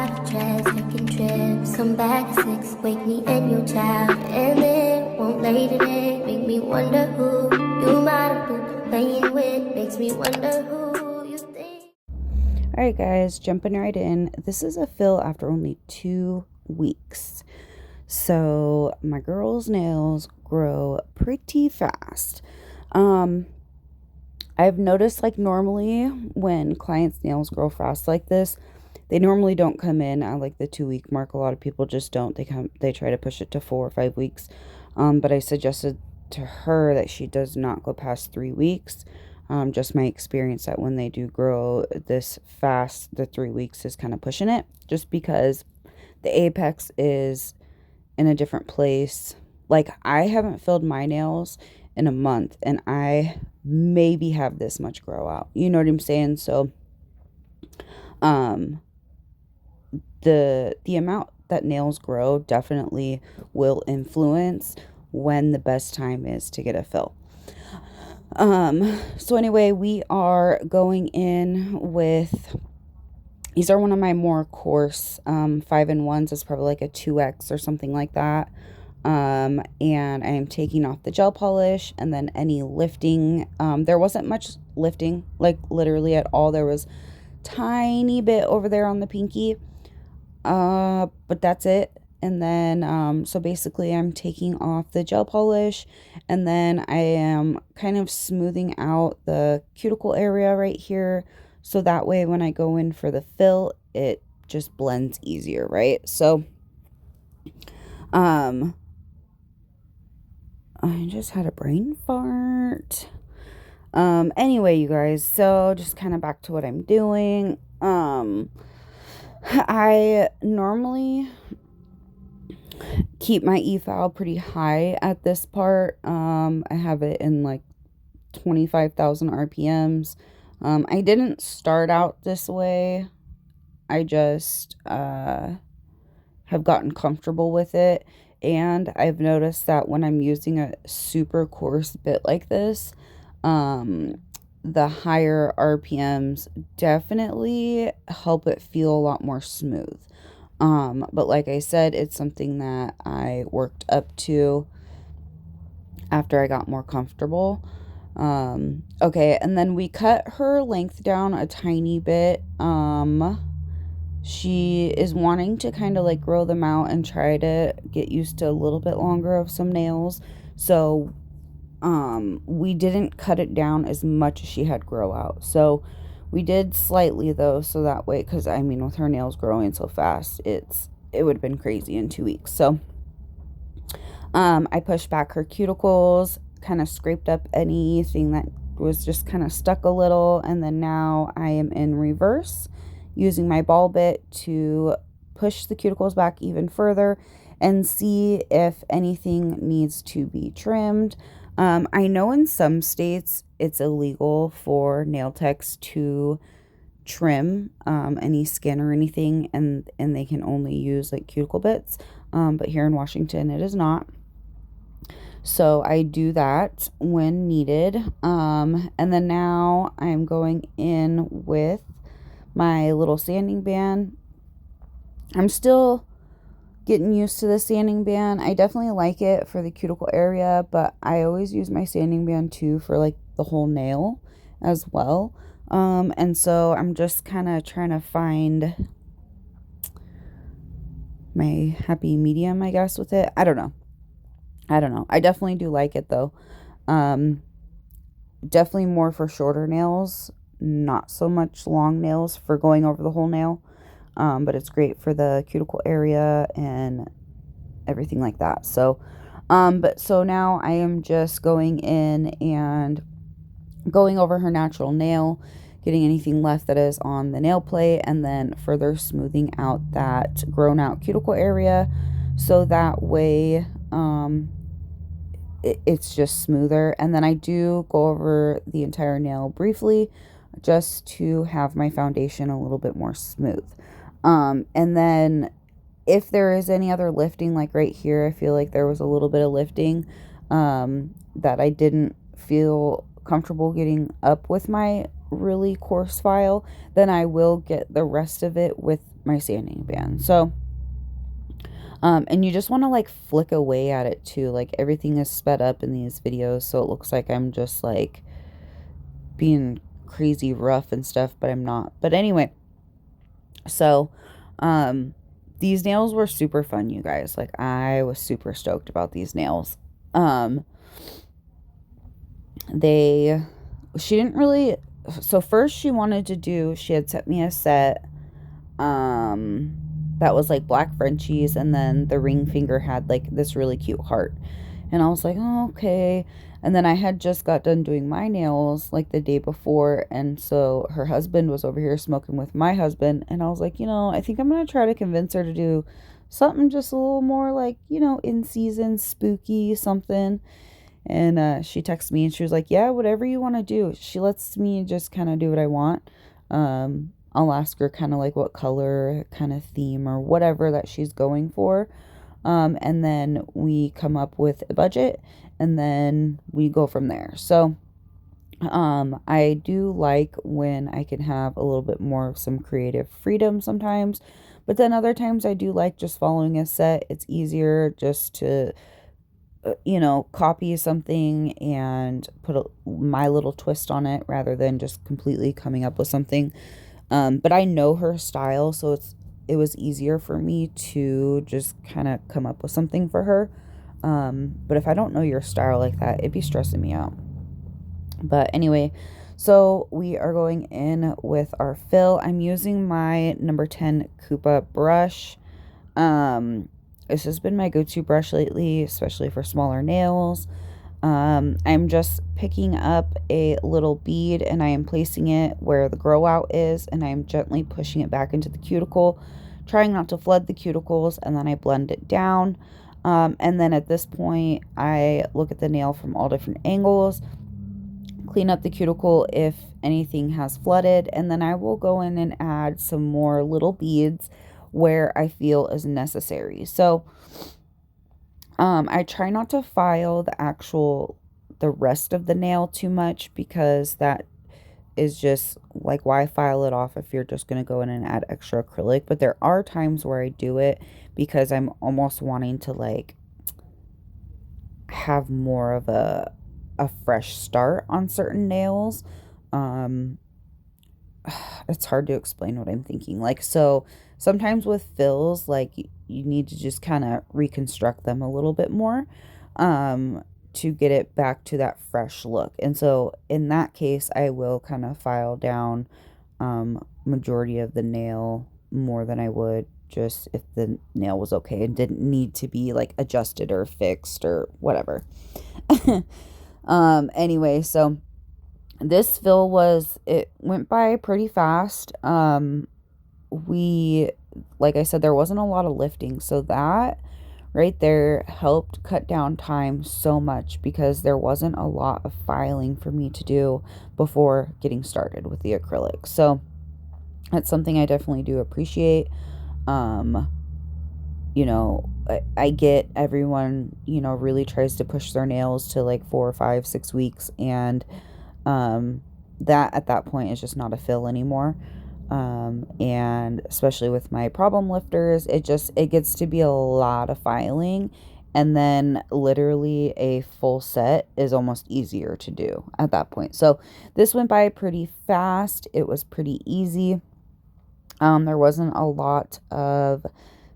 private jets, taking trips. Come back at 6, wake me and your child. And then won't lay today, make me wonder who you might have been playing with. Makes me wonder who you think. Alright guys, jumping right in. This is a fill after only 2 weeks. So my girl's nails grow pretty fast. I've noticed like normally when clients' nails grow fast like this, they normally don't come in at like the 2 week mark. A lot of people just don't. They try to push it to 4 or 5 weeks. But I suggested to her that she does not go past 3 weeks. Just my experience that when they do grow this fast, the 3 weeks is kind of pushing it, just because the apex is in a different place. Like I haven't filled my nails in a month and I maybe have this much grow out. You know what I'm saying? So um the amount that nails grow definitely will influence when the best time is to get a fill. So anyway, we are going in with, these are one of my more coarse 5-in-1s. It's probably like a 2X or something like that. And I am taking off the gel polish and then any lifting. There wasn't much lifting, like literally at all. There was tiny bit over there on the pinky. But that's it. And then, so basically I'm taking off the gel polish and then I am kind of smoothing out the cuticle area right here. So that way when I go in for the fill, it just blends easier, right? So, I just had a brain fart. Anyway, you guys, so just kind of back to what I'm doing. I normally keep my e-file pretty high at this part. I have it in like 25,000 RPMs. I didn't start out this way. I just have gotten comfortable with it. And I've noticed that when I'm using a super coarse bit like this, the higher RPMs definitely help it feel a lot more smooth. But like I said, it's something that I worked up to after I got more comfortable. Okay, and then we cut her length down a tiny bit. She is wanting to kind of like grow them out and try to get used to a little bit longer of some nails. So, we didn't cut it down as much as she had grow out. So, we did slightly though, so that way, because I mean, with her nails growing so fast, it would have been crazy in 2 weeks. So, I pushed back her cuticles, kind of scraped up anything that was just kind of stuck a little, and then now I am in reverse, using my ball bit to push the cuticles back even further and see if anything needs to be trimmed. I know in some states it's illegal for nail techs to trim any skin or anything, and they can only use like cuticle bits. But here in Washington it is not. So I do that when needed. And then now I'm going in with my little sanding band. I'm still getting used to the sanding band. I definitely like it for the cuticle area, but I always use my sanding band too for like the whole nail as well. And so I'm just kind of trying to find my happy medium, I guess, with it. I don't know. I definitely do like it though. Definitely more for shorter nails, not so much long nails for going over the whole nail. But it's great for the cuticle area and everything like that. So, but so now I am just going in and going over her natural nail, getting anything left that is on the nail plate, and then further smoothing out that grown out cuticle area. So that way, it's just smoother. And then I do go over the entire nail briefly just to have my foundation a little bit more smooth. And then if there is any other lifting, like right here, I feel like there was a little bit of lifting that I didn't feel comfortable getting up with my really coarse file, then I will get the rest of it with my sanding band. So, and you just want to like flick away at it too. Like everything is sped up in these videos, so it looks like I'm just like being crazy rough and stuff, but I'm not. But anyway, so these nails were super fun, you guys. Like I was super stoked about these nails. Um they she didn't really, so first she had sent me a set that was like black Frenchies, and then the ring finger had like this really cute heart. And I was like, oh, okay. And then I had just got done doing my nails like the day before. And so her husband was over here smoking with my husband. And I was like, I think I'm going to try to convince her to do something just a little more like, in season, spooky, something. And she texted me and she was like, yeah, whatever you want to do. She lets me just kind of do what I want. I'll ask her kind of like what color, kind of theme, or whatever that she's going for. And then we come up with a budget and then we go from there. So, I do like when I can have a little bit more of some creative freedom sometimes, but then other times I do like just following a set. It's easier just to, copy something and put my little twist on it rather than just completely coming up with something. But I know her style, so it was easier for me to just kind of come up with something for her. But if I don't know your style like that, it'd be stressing me out. But anyway, so we are going in with our fill. I'm using my number 10 Koopa brush. This has been my go-to brush lately, especially for smaller nails. I'm just picking up a little bead and I am placing it where the grow out is, and I'm gently pushing it back into the cuticle, trying not to flood the cuticles, and then I blend it down. And then at this point, I look at the nail from all different angles, clean up the cuticle if anything has flooded, and then I will go in and add some more little beads where I feel is necessary. So, I try not to file the rest of the nail too much, because that is just like, why file it off if you're just going to go in and add extra acrylic. But there are times where I do it because I'm almost wanting to like have more of a fresh start on certain nails. Um, it's hard to explain what I'm thinking. Like, so sometimes with fills, like you need to just kind of reconstruct them a little bit more to get it back to that fresh look. And so in that case, I will kind of file down majority of the nail more than I would just if the nail was okay and didn't need to be like adjusted or fixed or whatever. Anyway, so this fill it went by pretty fast. We, like I said, there wasn't a lot of lifting, so that right there helped cut down time so much, because there wasn't a lot of filing for me to do before getting started with the acrylic. So that's something I definitely do appreciate. I get everyone, really tries to push their nails to like 4 or 5, 6 weeks, and that at that point is just not a fill anymore. And especially with my problem lifters, it gets to be a lot of filing, and then literally a full set is almost easier to do at that point. So this went by pretty fast. It was pretty easy. There wasn't a lot of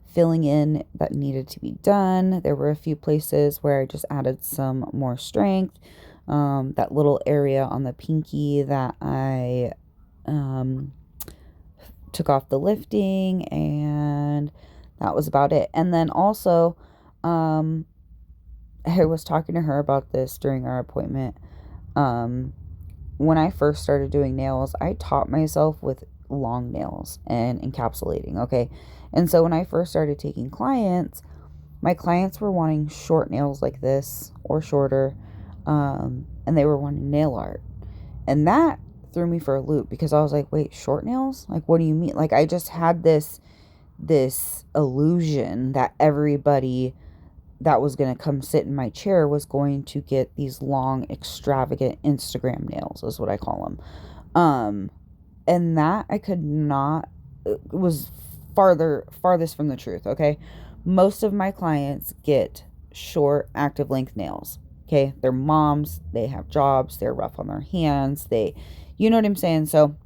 filling in that needed to be done. There were a few places where I just added some more strength. That little area on the pinky that I took off the lifting, and that was about it. And then also, I was talking to her about this during our appointment. When I first started doing nails, I taught myself with long nails and encapsulating, okay? And so when I first started taking clients, my clients were wanting short nails like this or shorter, and they were wanting nail art. And that threw me for a loop, because I was like, wait, short nails? Like, what do you mean? Like, I just had this illusion that everybody that was going to come sit in my chair was going to get these long, extravagant Instagram nails, is what I call them. And that I could not, it was farthest from the truth, okay? Most of my clients get short active length nails. Okay? They're moms, they have jobs, they're rough on their hands, you know what I'm saying? So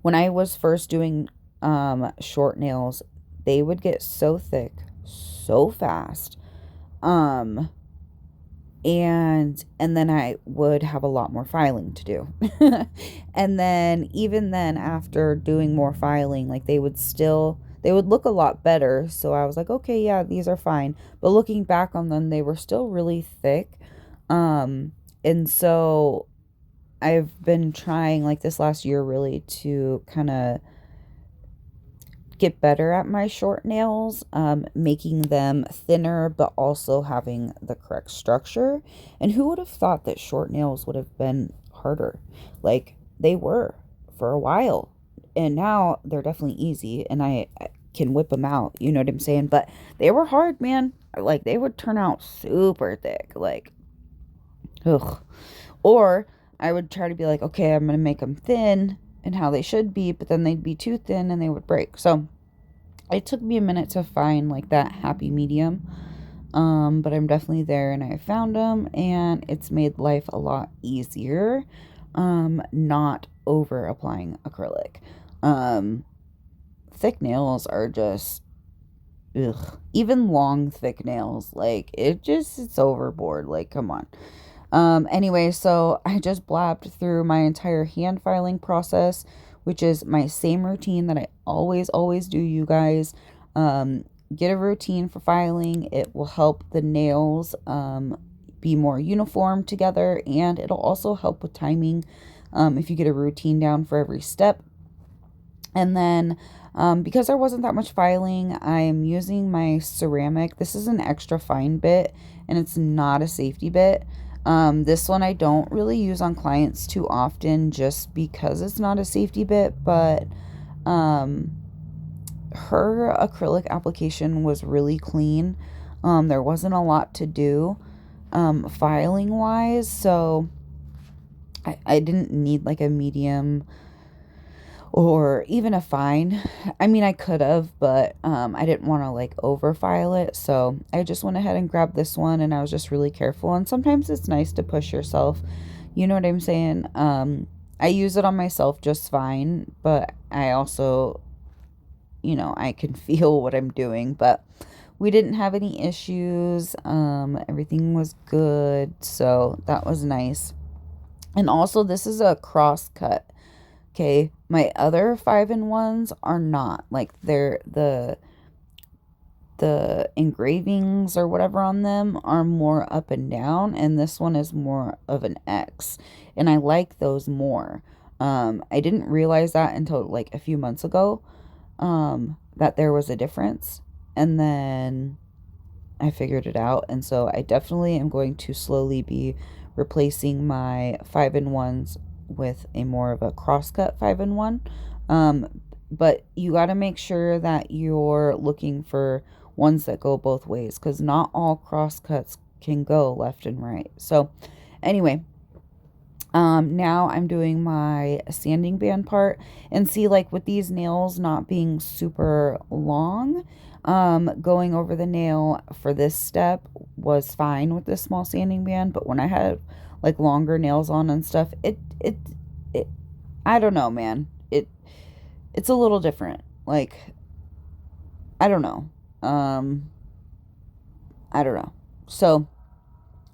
when I was first doing short nails, they would get so thick so fast. And then I would have a lot more filing to do. And then even then, after doing more filing, like they would look a lot better. So I was like, okay, yeah, these are fine. But looking back on them, they were still really thick. And so I've been trying like this last year really to kind of get better at my short nails, making them thinner but also having the correct structure. And who would have thought that short nails would have been harder? Like they were for a while, and now they're definitely easy and I can whip them out, you know what I'm saying? But they were hard, man. Like they would turn out super thick, like ugh. Or I would try to be like, okay, I'm gonna make them thin and how they should be, but then they'd be too thin and they would break. So it took me a minute to find like that happy medium. But I'm definitely there and I found them, and it's made life a lot easier. Not over applying acrylic. Thick nails are just ugh. Even long thick nails, like it's overboard. Like, come on. Anyway, so I just blabbed through my entire hand filing process, which is my same routine that I always do, you guys. Get a routine for filing. It will help the nails be more uniform together, and it'll also help with timing if you get a routine down for every step. And then because there wasn't that much filing, I'm using my ceramic. This is an extra fine bit, and it's not a safety bit. This one I don't really use on clients too often just because it's not a safety bit, but her acrylic application was really clean. There wasn't a lot to do filing wise, so I didn't need like a medium or even a fine. I mean, I could have, but I didn't want to like over file it, so I just went ahead and grabbed this one, and I was just really careful. And sometimes it's nice to push yourself, you know what I'm saying? I use it on myself just fine, but I also, I can feel what I'm doing. But we didn't have any issues. Everything was good, so that was nice. And also, this is a cross cut. Okay, my other 5-in-1s are not. Like they're the engravings or whatever on them are more up and down, and this one is more of an X, and I like those more. I didn't realize that until like a few months ago, that there was a difference, and then I figured it out, and so I definitely am going to slowly be replacing my 5-in-1s with a more of a crosscut 5-in-1. But you got to make sure that you're looking for ones that go both ways, because not all crosscuts can go left and right. So anyway, now I'm doing my sanding band part, and see, like with these nails not being super long, going over the nail for this step was fine with this small sanding band. But when I had like longer nails on and stuff, it I don't know, man. It's a little different. Like, I don't know. I don't know. So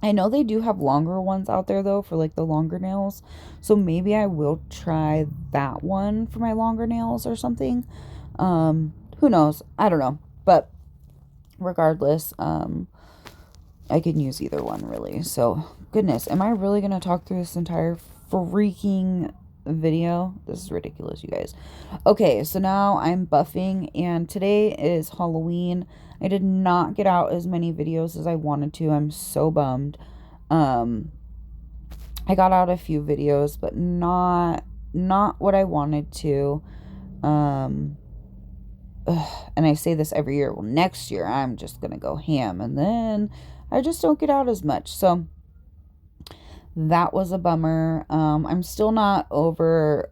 I know they do have longer ones out there though for like the longer nails. So maybe I will try that one for my longer nails or something. Who knows? I don't know. But regardless, I can use either one really. So goodness, am I really gonna talk through this entire freaking video? This is ridiculous, you guys. Okay, so now I'm buffing, and today is Halloween. I did not get out as many videos as I wanted to. I'm so bummed. I got out a few videos, but not what I wanted to. And I say this every year. Well, next year I'm just gonna go ham, and then I just don't get out as much. So that was a bummer. I'm still not over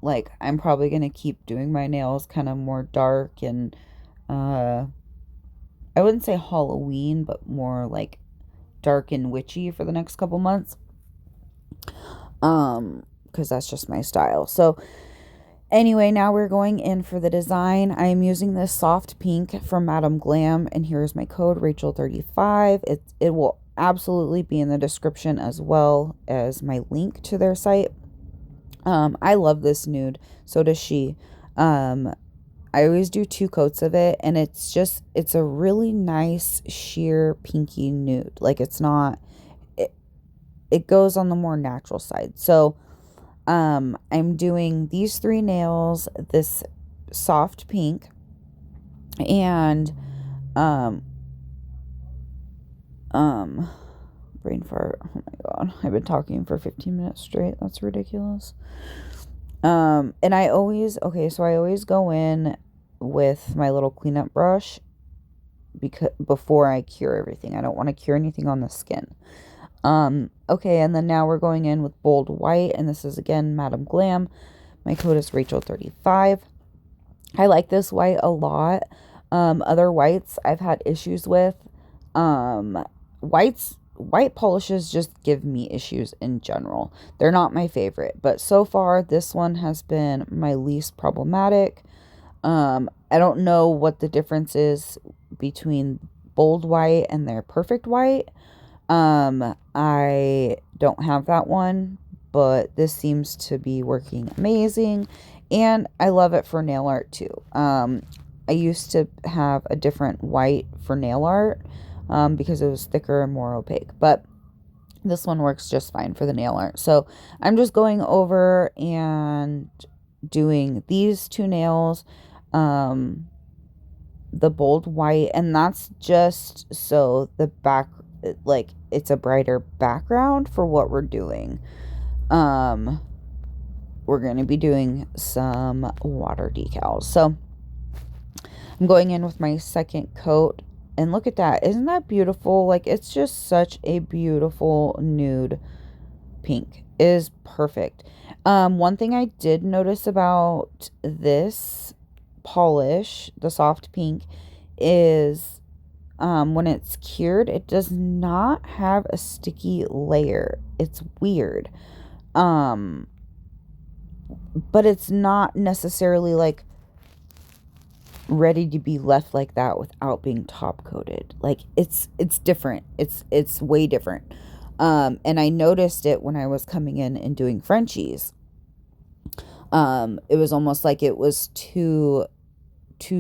Like, I'm probably going to keep doing my nails kind of more dark and, uh, I wouldn't say Halloween, but more like dark and witchy for the next couple months. Because that's just my style. So, anyway, now we're going in for the design. I am using this soft pink from Madam Glam, and here's my code, Rachel35. It will absolutely be in the description as well as my link to their site. I love this nude. So does she. I always do 2 coats of it, and it's a really nice sheer pinky nude. Like, it's not, it goes on the more natural side. So, I'm doing these 3 nails, this soft pink, and, brain fart. Oh my God. I've been talking for 15 minutes straight. That's ridiculous. And I always go in with my little cleanup brush before I cure everything. I don't want to cure anything on the skin. Okay, and then now we're going in with bold white, and this is again Madam Glam. My code is Rachel35. I like this white a lot. Other whites I've had issues with. White polishes just give me issues in general. They're not my favorite, but so far this one has been my least problematic. I don't know what the difference is between bold white and their perfect white. I don't have that one, but this seems to be working amazing, and I love it for nail art too. I used to have a different white for nail art, because it was thicker and more opaque, but this one works just fine for the nail art. So I'm just going over and doing these 2 nails, the bold white, and that's just so the back, like, it's a brighter background for what we're doing. We're going to be doing some water decals. So I'm going in with my second coat, and look at that. Isn't that beautiful? Like, it's just such a beautiful nude pink. It is perfect. One thing I did notice about this polish, the soft pink, is when it's cured, it does not have a sticky layer. It's weird. But it's not necessarily like ready to be left like that without being top coated. Like, it's different. It's way different. And I noticed it when I was coming in and doing Frenchies. It was almost like it was too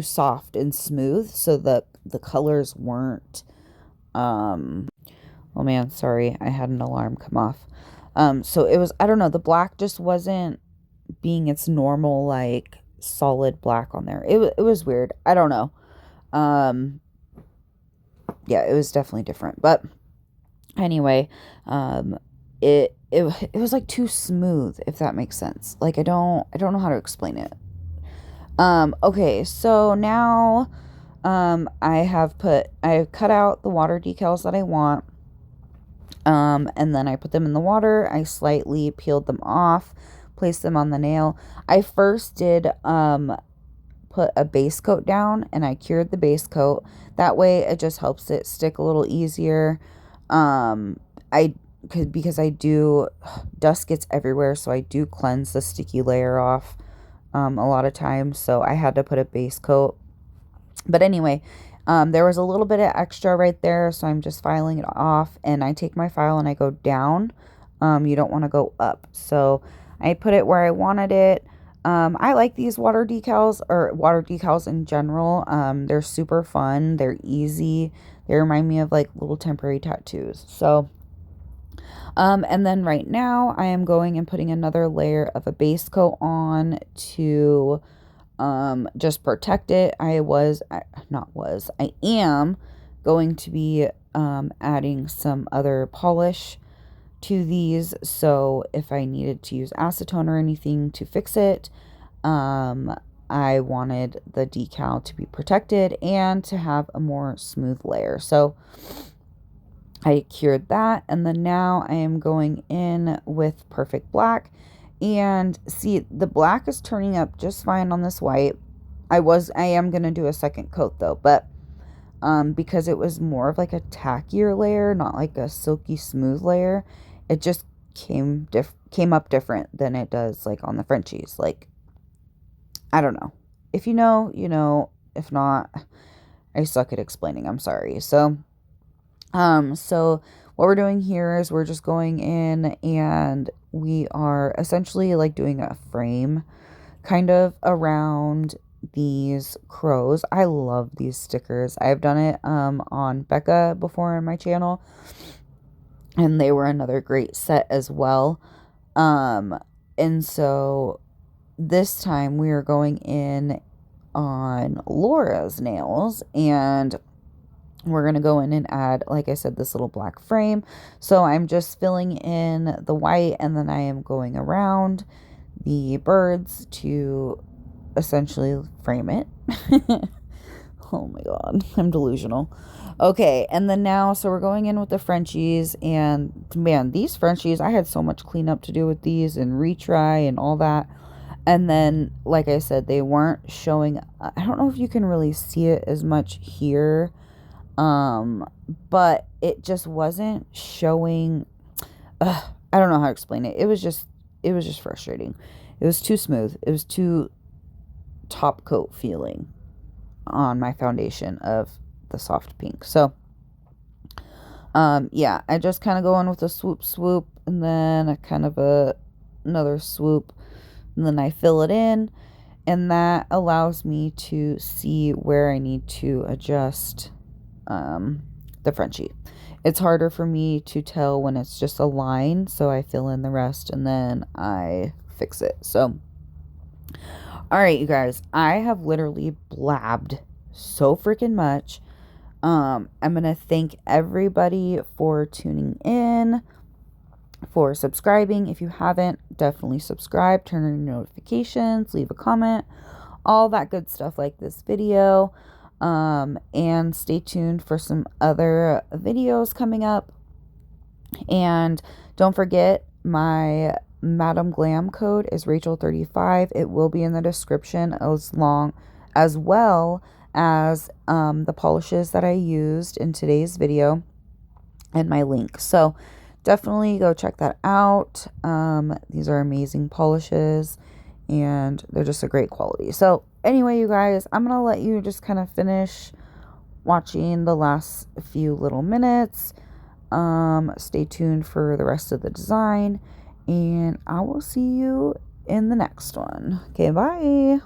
soft and smooth, so the colors weren't, oh man, sorry, I had an alarm come off. So it was, I don't know, the black just wasn't being its normal, like, solid black on there. It was weird. I don't know. Yeah, it was definitely different. But anyway, it was like too smooth, if that makes sense. Like, I don't know how to explain it. Okay, so now I've cut out the water decals that I want. And then I put them in the water. I slightly peeled them off, placed them on the nail. I first did put a base coat down, and I cured the base coat. That way it just helps it stick a little easier. Because I do, dust gets everywhere, so I do cleanse the sticky layer off a lot of times. So I had to put a base coat. But anyway, there was a little bit of extra right there, so I'm just filing it off, and I take my file and I go down. You don't want to go up. So I put it where I wanted it. I like these water decals in general. They're super fun. They're easy. They remind me of like little temporary tattoos. So, and then right now I am going and putting another layer of a base coat on to just protect it. I am going to be adding some other polish to these, so if I needed to use acetone or anything to fix it, I wanted the decal to be protected and to have a more smooth layer. So I cured that, and then now I am going in with Perfect Black, And see, the black is turning up just fine on this white. I am going to do a second coat though, but because it was more of like a tackier layer, not like a silky smooth layer, it just came up different than it does like on the Frenchies. Like, I don't know. If you know, you know. If not, I suck at explaining. I'm sorry. So what we're doing here is we're just going in and we are essentially like doing a frame kind of around these crows. I love these stickers. I've done it on Becca before on my channel, and they were another great set as well. And so this time we are going in on Laura's nails, and we're going to go in and add, like I said, this little black frame. So I'm just filling in the white, and then I am going around the birds to essentially frame it. Oh my god, I'm delusional. Okay, and then now, so we're going in with the Frenchies, and man, these Frenchies, I had so much cleanup to do with these and retry and all that. And then, like I said, they weren't showing, I don't know if you can really see it as much here, but it just wasn't showing. I don't know how to explain it. It was just frustrating. It was too smooth. It was too top coat feeling on my foundation of the soft pink. So, yeah, I just kind of go in with a swoop, and then a kind of another swoop, and then I fill it in, and that allows me to see where I need to adjust the Frenchie. It's harder for me to tell when it's just a line, so I fill in the rest and then I fix it. So, all right, you guys, I have literally blabbed so freaking much. I'm going to thank everybody for tuning in, for subscribing. If you haven't, definitely subscribe, turn on your notifications, leave a comment, all that good stuff like this video. And stay tuned for some other videos coming up. And don't forget, my Madam Glam code is Rachel35. It will be in the description, as well as the polishes that I used in today's video and my link. So definitely go check that out. These are amazing polishes, and they're just a great quality. So anyway, you guys, I'm going to let you just kind of finish watching the last few little minutes. Stay tuned for the rest of the design, and I will see you in the next one. Okay, bye.